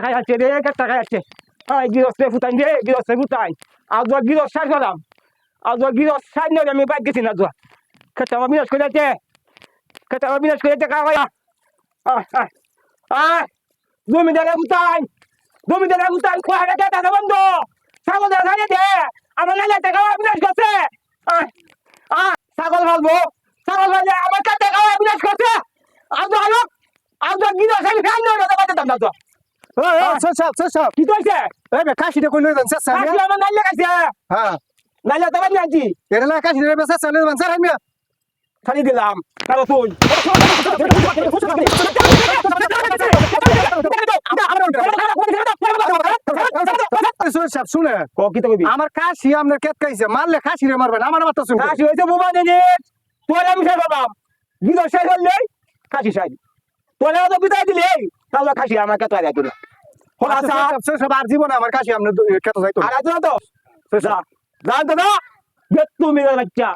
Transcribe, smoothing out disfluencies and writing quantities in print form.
খাই আছে রে কাটটা খাই আছে আই গিরস্তে ফুটাই রে গিরস্তে ফুটাই আজ গিরস সার গেলাম আজ গিরস সার নিয়ে আমি বাইক গেছি না যা খেতে আমার বিনাশ করে যাচ্ছে খেতে আমার বিনাশ করে যাচ্ছে কাকা জমিদারে ফুটাই খোয়া গেছে টাকা বন্ধ ছাগল খাইয়ে দে আমার নাইলে টাকা বিনাশ করছে ছাগল খাবো ছাগল খাইলে আমার টাকা বিনাশ করছে আজ গিরস আমি ফ্যান নয় না বাজে দাম না তো কি কইছে কাশিটা কই লই যান কাকি আমার নাইলে খাইছে হ্যাঁ নাইলে তো বাজে আনছি এটা না কাশিটা বেসা চালে যান স্যার আমি ছাড়ি দিলাম কারো তুই শুনে আমার কাশি আপনার কেট খাইছে মারলে কাশি রে মারবেন আমার মাত্র শুনবে কাশি হয়েছে বোমা দেনে তোর আমি খাই বাবা গিরস শেষ হলে কাশি সাই তোর তো বিদায় দিলে তাহলে কাশি আমার কেত আয় দিল সব আর জীবনে আমার কাশি আপনার কেত যাইতো আর আছে না তো জান তো না তুমি বাচ্চা